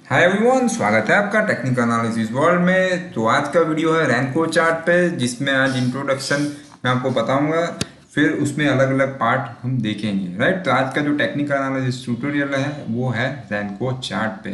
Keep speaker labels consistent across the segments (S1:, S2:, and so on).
S1: Hi everyone, स्वागत है आपका टेक्निकल एनालिसिस वर्ल्ड में। तो आज का वीडियो है रैंको चार्ट पे, जिसमें आज इंट्रोडक्शन मैं आपको बताऊंगा, फिर उसमें अलग अलग पार्ट हम देखेंगे। राइट, तो आज का जो टेक्निकल एनालिसिस ट्यूटोरियल है वो है रैंको चार्ट पे।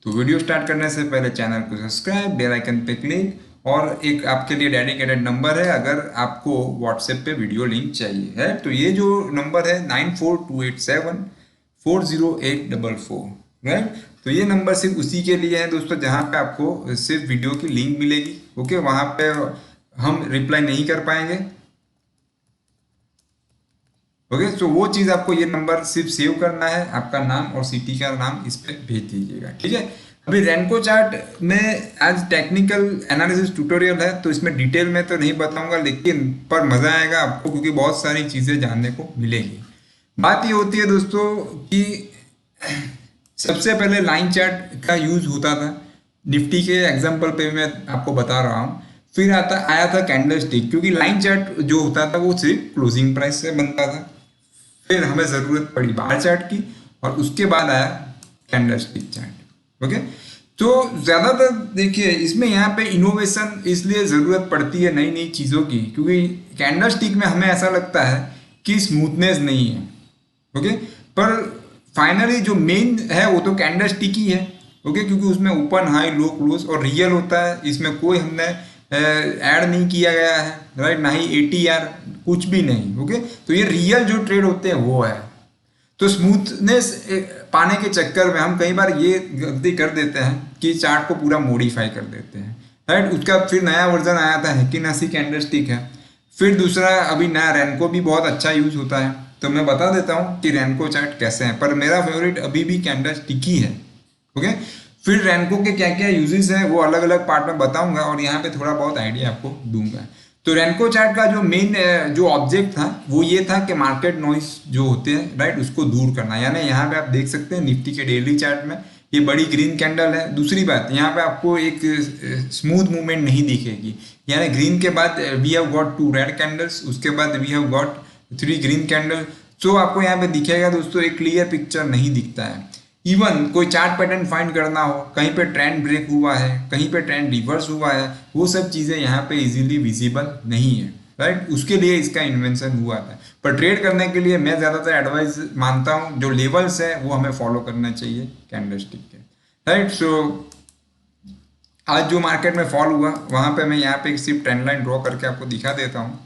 S1: तो वीडियो स्टार्ट करने से पहले चैनल को सब्सक्राइब, बेल आइकन पे क्लिक, और एक आपके लिए डेडिकेटेड नंबर है अगर आपको व्हाट्सएप पे वीडियो लिंक चाहिए है। तो ये जो नंबर है 9428740844, राइट। तो ये नंबर सिर्फ उसी के लिए है दोस्तों जहाँ पे आपको सिर्फ वीडियो की लिंक मिलेगी। ओके, वहाँ पे हम रिप्लाई नहीं कर पाएंगे। ओके, तो वो चीज़ आपको ये नंबर सिर्फ सेव करना है, आपका नाम और सिटी का नाम इस पे भेज दीजिएगा, ठीक है। अभी रैंको चार्ट में आज टेक्निकल एनालिसिस ट्यूटोरियल है, तो इसमें डिटेल में तो नहीं बताऊंगा, लेकिन पर मज़ा आएगा आपको क्योंकि बहुत सारी चीज़ें जानने को मिलेगी। बात ये होती है दोस्तों कि सबसे पहले लाइन चार्ट का यूज होता था। निफ्टी के एग्जांपल पे मैं आपको बता रहा हूँ। फिर आया था कैंडल स्टिक, क्योंकि लाइन चार्ट जो होता था वो सिर्फ क्लोजिंग प्राइस से बनता था। फिर हमें ज़रूरत पड़ी बार चार्ट की, और उसके बाद आया कैंडल स्टिक चार्ट। ओके, तो ज़्यादातर देखिए इसमें यहाँ पे इनोवेशन इसलिए ज़रूरत पड़ती है नई नई चीज़ों की, क्योंकि कैंडल स्टिक में हमें ऐसा लगता है कि स्मूथनेस नहीं है। ओके, पर फाइनली जो मेन है वो तो कैंडल स्टिक ही है। ओके, क्योंकि उसमें ओपन हाई लो क्लोज और रियल होता है, इसमें कोई हमने ऐड नहीं किया गया है, राइट, ना ही एटीआर, कुछ भी नहीं। ओके, तो ये रियल जो ट्रेड होते हैं वो है। तो स्मूथनेस पाने के चक्कर में हम कई बार ये गलती कर देते हैं कि चार्ट को पूरा मॉडिफाई कर देते हैं, राइट। उसका फिर नया वर्जन आया था हेकिनासी कैंडल स्टिक है। फिर दूसरा अभी नया रैनको भी बहुत अच्छा यूज होता है। तो मैं बता देता हूँ कि रैनको चार्ट कैसे है, पर मेरा फेवरेट अभी भी कैंडल स्टिक ही है। ओके, फिर रैनको के क्या क्या यूजेस हैं वो अलग अलग पार्ट में बताऊंगा, और यहाँ पे थोड़ा बहुत आइडिया आपको दूंगा। तो रैनको चार्ट का जो मेन जो ऑब्जेक्ट था वो ये था कि मार्केट नॉइस जो होते हैं, राइट, उसको दूर करना। यानी यहाँ पे आप देख सकते हैं निफ्टी के डेली चार्ट में ये बड़ी ग्रीन कैंडल है। दूसरी बात, यहाँ पे आपको एक स्मूथ मूवमेंट नहीं दिखेगी। यानी ग्रीन के बाद we have got 2 red candles, उसके बाद we have got 3 green candle. So आपको यहाँ पे दिखेगा दोस्तों, एक क्लियर पिक्चर नहीं दिखता है। इवन कोई चार्ट पैटर्न फाइंड करना हो, कहीं पे ट्रेंड ब्रेक हुआ है, कहीं पे ट्रेंड रिवर्स हुआ है, वो सब चीज़ें यहाँ पे इजीली विजिबल नहीं है, राइट। उसके लिए इसका इन्वेंशन हुआ था। पर ट्रेड करने के लिए मैं ज़्यादातर एडवाइस मानता हूँ जो लेवल्स है वो हमें फॉलो करना चाहिए कैंडलस्टिक के, राइट। सो आज जो मार्केट में फॉल हुआ वहाँ पे मैं यहाँ पे एक सिर्फ ट्रेंड लाइन ड्रॉ करके आपको दिखा देता हूँ,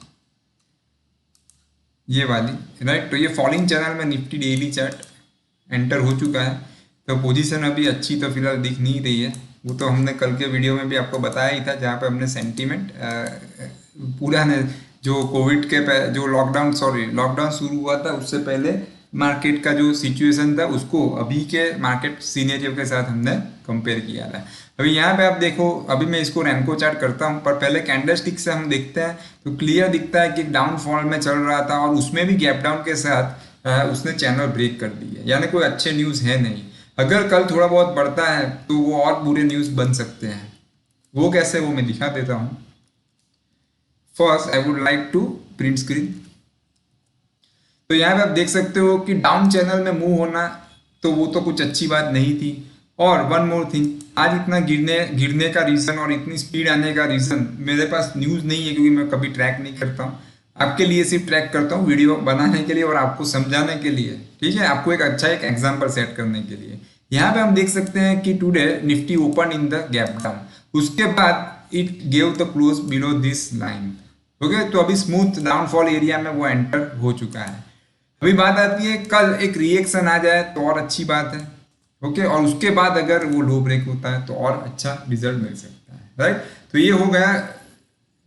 S1: ये वाली, राइट। तो ये फॉलिंग चैनल में निफ्टी डेली चार्ट एंटर हो चुका है। तो पोजीशन अभी अच्छी तो फिलहाल दिख नहीं रही है। वो तो हमने कल के वीडियो में भी आपको बताया ही था, जहाँ पे हमने सेंटीमेंट पूरा ने जो कोविड के जो लॉकडाउन शुरू हुआ था उससे पहले मार्केट का जो सिचुएशन था उसको अभी के मार्केट सीनेरियो के साथ हमने कंपेयर किया था। अभी यहाँ पे आप देखो, अभी मैं इसको रैनको चार्ट करता हूँ, पर पहले कैंडलस्टिक से हम देखते हैं तो क्लियर दिखता है कि डाउनफॉल में चल रहा था, और उसमें भी गैप डाउन के साथ उसने चैनल ब्रेक कर दी है। यानी कोई अच्छे न्यूज़ है नहीं। अगर कल थोड़ा बहुत बढ़ता है तो वो और बुरे न्यूज़ बन सकते हैं। वो कैसे, वो मैं दिखा देता हूँ। First I would like to print screen. तो यहाँ पे आप देख सकते हो कि डाउन चैनल में मूव होना तो वो तो कुछ अच्छी बात नहीं थी। और वन मोर थिंग, आज इतना गिरने का रीज़न और इतनी स्पीड आने का रीज़न मेरे पास न्यूज़ नहीं है, क्योंकि मैं कभी ट्रैक नहीं करता हूँ। आपके लिए सिर्फ ट्रैक करता हूँ वीडियो बनाने के लिए और आपको समझाने के लिए, ठीक है, आपको एक अच्छा एक एग्जाम्पल सेट करने के लिए। यहाँ पे हम देख सकते हैं कि today Nifty open in the gap down, उसके बाद it gave the close below this line. Okay, तो अभी स्मूथ डाउनफॉल एरिया में वो एंटर हो चुका है। अभी बात आती है कल एक रिएक्शन आ जाए तो और अच्छी बात है। ओके, और उसके बाद अगर वो लो ब्रेक होता है तो और अच्छा रिजल्ट मिल सकता है, राइट। तो ये हो गया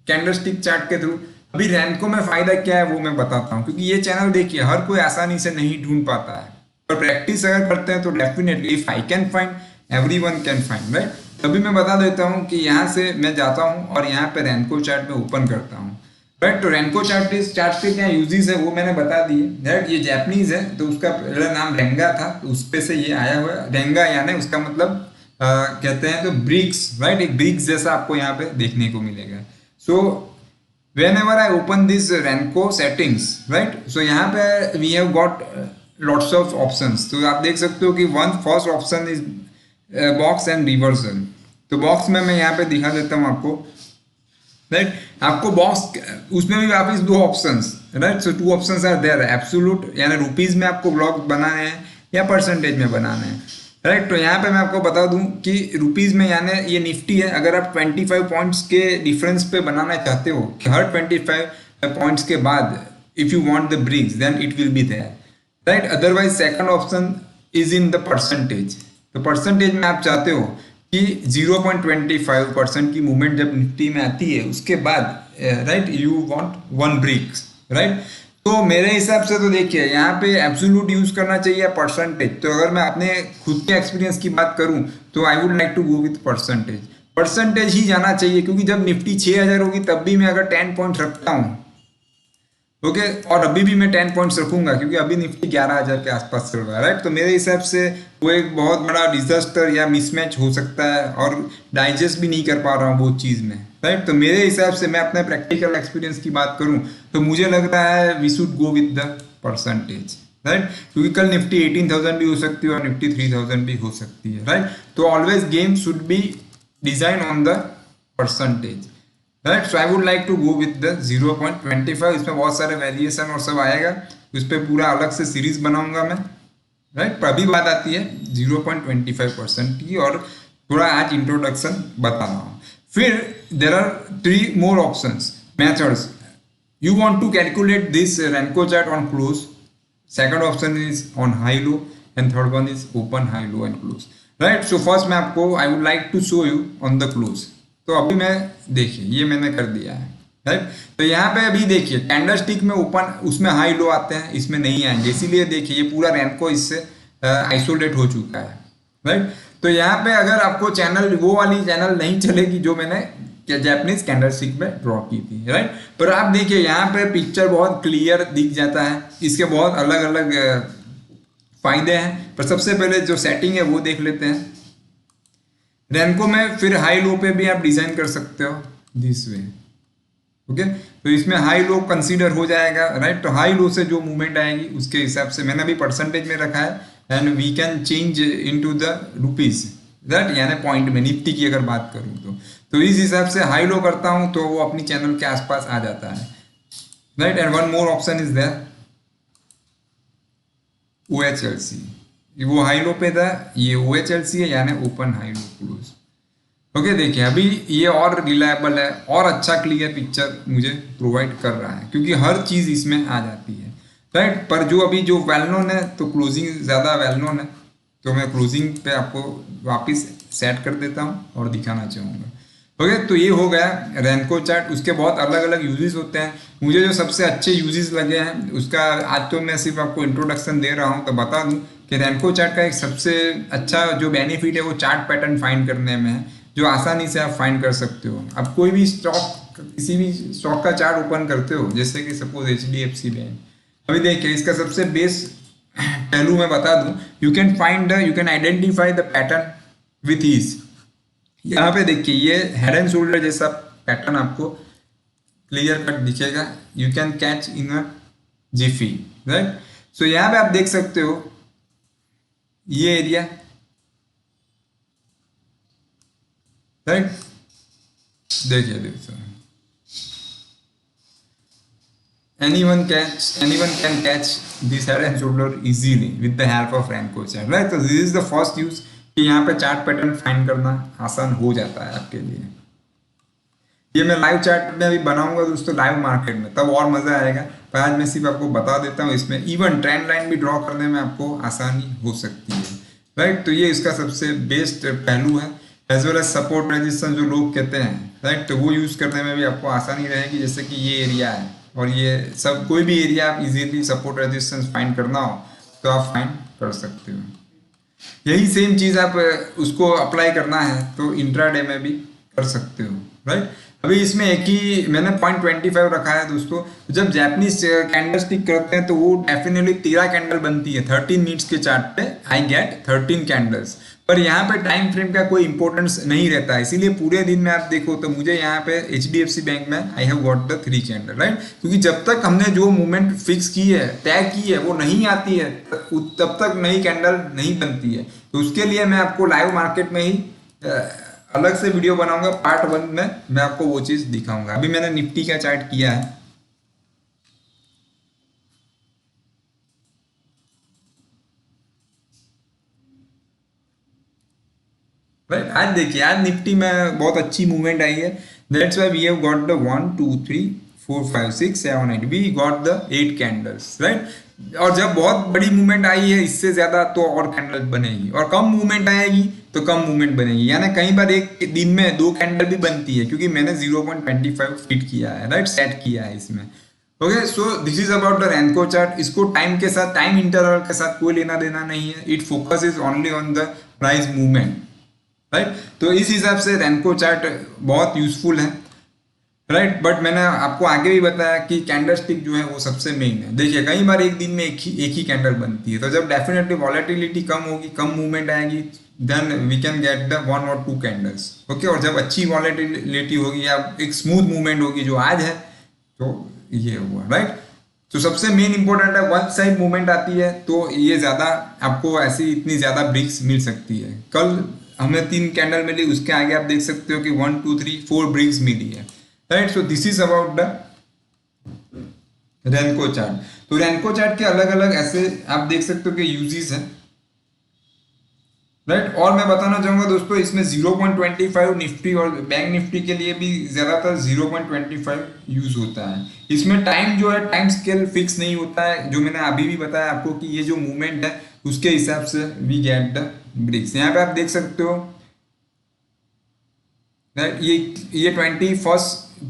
S1: कैंडलस्टिक चार्ट के थ्रू। अभी रैनको में फायदा क्या है वो मैं बताता हूँ, क्योंकि ये चैनल देखिए हर कोई आसानी से नहीं ढूंढ पाता है, पर प्रैक्टिस अगर करते हैं तो definitely if I can find everyone can find, right. तभी मैं बता देता हूँ कि यहाँ से मैं जाता हूँ और यहाँ पे रैनको चार्ट में ओपन करता हूँ, राइट। तो रैनको चार्ट के क्या यूजेस है वो मैंने बता दिए, राइट। ये जैपनीज है तो उसका पहला नाम रेंगा था, तो उस पे से ये आया हुआ है रेंगा, यानी उसका मतलब कहते हैं तो ब्रिक्स, राइट। एक ब्रिक्स जैसा आपको यहाँ पे देखने को मिलेगा। सो whenever I open this Renko settings, right, so यहाँ पे we have got lots of options। तो आप देख सकते हो कि one first option is box and reversal. तो बॉक्स में मैं यहाँ पे दिखा देता हूँ आपको, राइट। आपको बॉक्स उसमें भी वापिस दो options, right. So two options are there, absolute यानी रुपीज में आपको ब्लॉक बनाने हैं या परसेंटेज में बनाने हैं, राइट। तो यहाँ पे मैं आपको बता दूं कि रुपीज में यानी ये निफ्टी है, अगर आप 25 पॉइंट्स के डिफरेंस पे बनाना चाहते हो कि हर 25 पॉइंट्स के बाद if you want the bricks then it will be there, right. Otherwise second option is in the percentage. तो परसेंटेज में आप चाहते हो कि 0.25% की मूवमेंट जब निफ्टी में आती है उसके बाद, right, you want 1 bricks, right. तो मेरे हिसाब से तो देखिए यहाँ पे एब्सोल्यूट यूज करना चाहिए परसेंटेज। तो अगर मैं अपने खुद के एक्सपीरियंस की बात करूं तो I would like to go with percentage. Percentage ही जाना चाहिए क्योंकि जब निफ्टी 6000 होगी तब भी मैं अगर 10 पॉइंट रखता हूँ, ओके, और अभी भी मैं 10 पॉइंट्स रखूंगा क्योंकि अभी निफ्टी 11000 के आसपास चल रहा है, राइट। तो मेरे हिसाब से वो एक बहुत बड़ा डिजास्टर या मिसमैच हो सकता है और डाइजेस्ट भी नहीं कर पा रहा हूँ वो चीज़ में, राइट। तो मेरे हिसाब से मैं अपने प्रैक्टिकल एक्सपीरियंस की बात करूँ तो मुझे लग रहा है we should go with the percentage, right. क्योंकि कल निफ्टी 18,000 भी हो सकती है और निफ्टी 3000 भी हो सकती है, राइट। तो always game should be design on the percentage, right. So I would like to go with the 0.25। इसमें बहुत सारे वेरिएशन और सब आएगा, उस पर पूरा अलग से सीरीज बनाऊंगा मैं, राइट। पर अभी बात आती है 0.25% की और थोड़ा आज इंट्रोडक्शन बता रहा हूँ। फिर there are 3 more options methods. You want to calculate this Renko chart on close. Second option is on high low and third one is open high low and close, right. So first मैं आपको I would like to show you on the close. तो अभी मैं देखिए ये मैंने कर दिया है, राइट। तो यहाँ पे अभी देखिए कैंडल स्टिक में ओपन उसमें हाई लो आते हैं, इसमें नहीं आएंगे, इसीलिए देखिए ये पूरा रैनको इससे आइसोलेट हो चुका है, राइट। तो यहाँ पे अगर आपको चैनल वो वाली चैनल नहीं चलेगी जो मैंने जैपनीज कैंडल स्टिक में ड्रॉ की थी, राइट। पर आप देखिए यहाँ पे पिक्चर बहुत क्लियर दिख जाता है, इसके बहुत अलग अलग फायदे हैं। पर सबसे पहले जो सेटिंग है वो देख लेते हैं रैनको में। फिर हाई लो पे भी आप डिजाइन कर सकते हो दिस वे, ओके। तो इसमें हाई लो कंसीडर हो जाएगा, राइट। तो हाई लो से जो मूवमेंट आएगी उसके हिसाब से मैंने अभी परसेंटेज में रखा है and we can change into the rupees, right, यानी पॉइंट में निफ्टी की अगर बात करूँ तो इस हिसाब से हाई लो करता हूँ तो वो अपनी चैनल के आसपास आ जाता है, right. And one more option is there OHLC, वो हाई लो पे था, ये OHLC है यानी open high low close, okay. देखिए अभी ये और रिलायबल है और अच्छा क्लियर पिक्चर मुझे प्रोवाइड कर रहा है क्योंकि हर चीज़ इसमें आ जाती है, राइट। पर जो अभी जो वेल नोन है तो क्लोजिंग ज़्यादा वेल नोन है, तो मैं क्लोजिंग पे आपको वापस सेट कर देता हूँ और दिखाना चाहूँगा, ओके। तो ये हो गया रैनको चार्ट। उसके बहुत अलग अलग यूजेस होते हैं, मुझे जो सबसे अच्छे यूजेस लगे हैं उसका आज तो मैं सिर्फ आपको इंट्रोडक्शन दे रहा हूँ। तो बता दूँ कि रैनको चार्ट का एक सबसे अच्छा जो बेनिफिट है वो चार्ट पैटर्न फाइंड करने में है, जो आसानी से आप फाइंड कर सकते हो। आप कोई भी स्टॉक किसी भी स्टॉक का चार्ट ओपन करते हो, जैसे कि सपोज HDFC बैंक, अभी देखिए इसका सबसे बेस्ट पहलू मैं बता दूं, you can identify the pattern with ease. यहाँ पे देखिए ये हेड एंड शोल्डर जैसा पैटर्न आपको क्लियर कट दिखेगा, you can catch in a jiffy, right. So यहाँ पे आप देख सकते हो ये एरिया, राइट। देखिए anyone can catch this head and shoulder easily with the help of Renko chart, right? So this is the first use कि यहाँ पे चार्ट पैटर्न फाइंड करना आसान हो जाता है आपके लिए। ये मैं लाइव चार्ट में अभी बनाऊंगा दोस्तों, लाइव मार्केट में, तब और मजा आएगा। पर आज मैं सिर्फ आपको बता देता हूँ, इसमें इवन ट्रेंड लाइन भी ड्रॉ करने में आपको आसानी हो सकती है, राइट। तो ये इसका सबसे बेस्ट पहलू है, as well as support resistance जो लोग कहते हैं, राइट। तो वो यूज करने में भी आपको आसानी रहेगी, जैसे कि ये एरिया है और ये सब कोई भी एरिया आप इजीली सपोर्ट रेजिस्टेंस फाइंड करना हो तो आप फाइंड कर सकते हो। यही सेम चीज़ आप उसको अप्लाई करना है तो इंट्राडे में भी कर सकते हो, राइट। अभी इसमें एक ही मैंने 0.25 रखा है दोस्तों। जब जैपनीज कैंडल स्टिक करते हैं तो वो डेफिनेटली 13 कैंडल बनती है 13 मिनट्स के चार्ट पे, आई गेट 13 कैंडल्स। पर यहाँ पे टाइम फ्रेम का कोई इंपॉर्टेंस नहीं रहता है, इसीलिए पूरे दिन में आप देखो तो मुझे यहाँ पे HDFC बैंक में I have got the 3 candle, right. क्योंकि जब तक हमने जो मूवमेंट फिक्स की है, तय की है, वो नहीं आती है तब तक नई कैंडल नहीं बनती है। तो उसके लिए मैं आपको लाइव मार्केट में ही अलग से वीडियो बनाऊंगा, पार्ट 1 में मैं आपको वो चीज दिखाऊंगा। अभी मैंने निफ्टी का चार्ट किया है, राइट। आज देखिए, आज निफ्टी में बहुत अच्छी मूवमेंट आई है, that's why we have got the 1 2 3 4 5 6 7 8, we got the 8 candles, right. और जब बहुत बड़ी मूवमेंट आई है इससे ज्यादा तो और कैंडल बनेगी, और कम मूवमेंट आएगी तो कम मूवमेंट बनेगी, यानी कई बार एक दिन में 2 कैंडल भी बनती है, क्योंकि मैंने 0.25 फिट किया है, राइट, सेट किया है इसमें। Okay, so this is about the Renko chart. इसको टाइम के साथ, टाइम इंटरवल के साथ कोई लेना देना नहीं है, it focus is only on the price movement, right. तो इस हिसाब से रैनको चार्ट बहुत यूजफुल है, राइट। बट मैंने आपको आगे भी बताया कि कैंडलस्टिक जो है वो सबसे मेन है। देखिए, कई बार एक दिन में एक ही कैंडल बनती है, तो जब डेफिनेटली वॉलेटिलिटी कम होगी, कम मूवमेंट आएगी, then we can get the 1 और 2 कैंडल्स, ओके। और जब अच्छी वॉलेटिलिटी होगी या एक स्मूथ मूवमेंट होगी जो आज है, तो ये हुआ, राइट। तो सबसे मेन इंपॉर्टेंट है, वन साइड मूवमेंट आती है तो ये ज्यादा आपको ऐसी इतनी ज्यादा ब्रिक्स मिल सकती है। कल हमें 3 कैंडल मिली, उसके आगे आप देख सकते हो कि 1 2 3 4 ब्रिक्स मिली है, right. So this is about the Renko chart. तो रैनको चार्ट के अलग अलग ऐसे आप देख सकते हो कि यूजेस है, राइट। और मैं बताना चाहूंगा दोस्तों, इसमें 0.25 निफ्टी और बैंक निफ्टी के लिए भी ज्यादातर 0.25 यूज होता है। इसमें टाइम जो है, टाइम स्केल फिक्स नहीं होता है, जो मैंने अभी भी बताया आपको कि ये जो मूवमेंट है उसके हिसाब से वी गेट द ब्रिक्स। यहाँ पे आप देख सकते हो, राइट, ये 21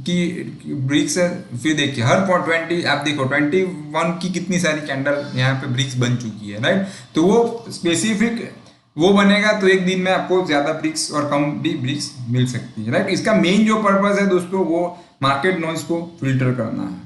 S1: की ब्रिक्स है। फिर देखिए हर 20 आप देखो 21 की कितनी सारी कैंडल यहाँ पे ब्रिक्स बन चुकी है, राइट। तो वो स्पेसिफिक वो बनेगा तो एक दिन में आपको ज्यादा ब्रिक्स और कम भी ब्रिक्स मिल सकती है, राइट। इसका मेन जो पर्पस है दोस्तों, वो मार्केट नॉइज को फिल्टर करना है।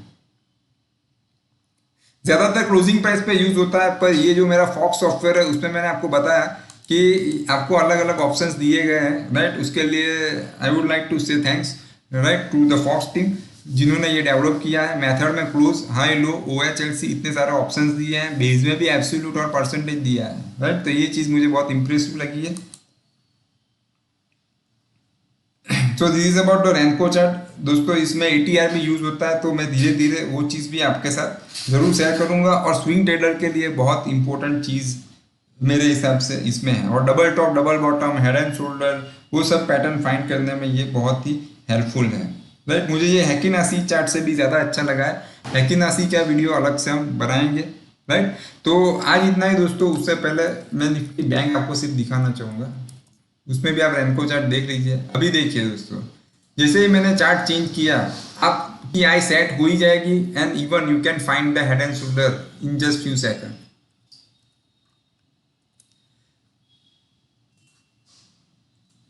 S1: ज्यादातर क्लोजिंग प्राइस पे यूज होता है, पर ये जो मेरा फॉक्स सॉफ्टवेयर है उसमें मैंने आपको बताया कि आपको अलग अलग ऑप्शंस दिए गए हैं, राइट। उसके लिए I would like to say thanks, right, to the Fox team, जिन्होंने ये डेवलप किया है। मेथड में क्लोज, हाई, लो, OHLC इतने सारे ऑप्शंस दिए हैं, बेस में भी एब्सोल्यूट और परसेंटेज दिया है, राइट। तो ये चीज मुझे बहुत इंप्रेसिव लगी है। So this is about the Renko chart दोस्तों। इसमें ATR भी यूज होता है, तो मैं धीरे धीरे वो चीज भी आपके साथ जरूर शेयर करूंगा। और स्विंग ट्रेडर के लिए बहुत इंपॉर्टेंट चीज मेरे हिसाब से इसमें है, और double top, double bottom, head and shoulder, वो सब पैटर्न फाइंड करने में ये बहुत ही हेल्पफुल है, राइट। मुझे ये हैकिनासी चार्ट से भी ज़्यादा अच्छा लगा है। हैकिनासी का वीडियो अलग से हम बनाएंगे, राइट। तो आज इतना ही दोस्तों। उससे पहले मैं निफ्टी बैंक आपको सिर्फ दिखाना चाहूँगा, उसमें भी आप रैनको चार्ट देख लीजिए। अभी देखिए दोस्तों, जैसे ही मैंने चार्ट चेंज किया, आपकी आई सेट हो ही जाएगी, and even you can find the head and shoulder in just few second.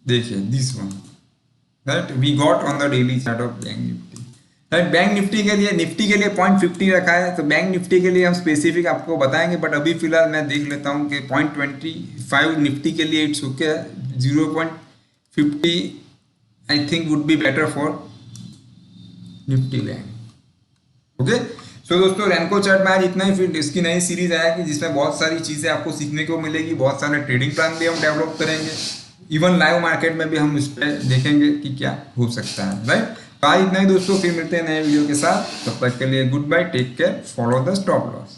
S1: देखिए this one, right, we got on the daily chart of Bank Nifty, right. Bank Nifty के लिए, निफ्टी के लिए 0.50 रखा है, तो बैंक निफ्टी के लिए हम स्पेसिफिक आपको बताएंगे, बट अभी फिलहाल मैं देख लेता हूँ कि 0.25 निफ्टी के लिए it's okay. 0.50 I think would be better for Nifty bank, okay. So दोस्तों, रैनको चार्ट में आज इतना ही। फिर इसकी नई सीरीज आएगी जिसमें बहुत सारी चीजें आपको सीखने को मिलेगी, बहुत सारे ट्रेडिंग प्लान भी हम डेवलप करेंगे, इवन लाइव मार्केट में भी हम इस पर देखेंगे कि क्या हो सकता है, राइट। तो आज इतना ही दोस्तों, फिर मिलते हैं नए वीडियो के साथ। तब तक के लिए goodbye, take care, follow the stop loss.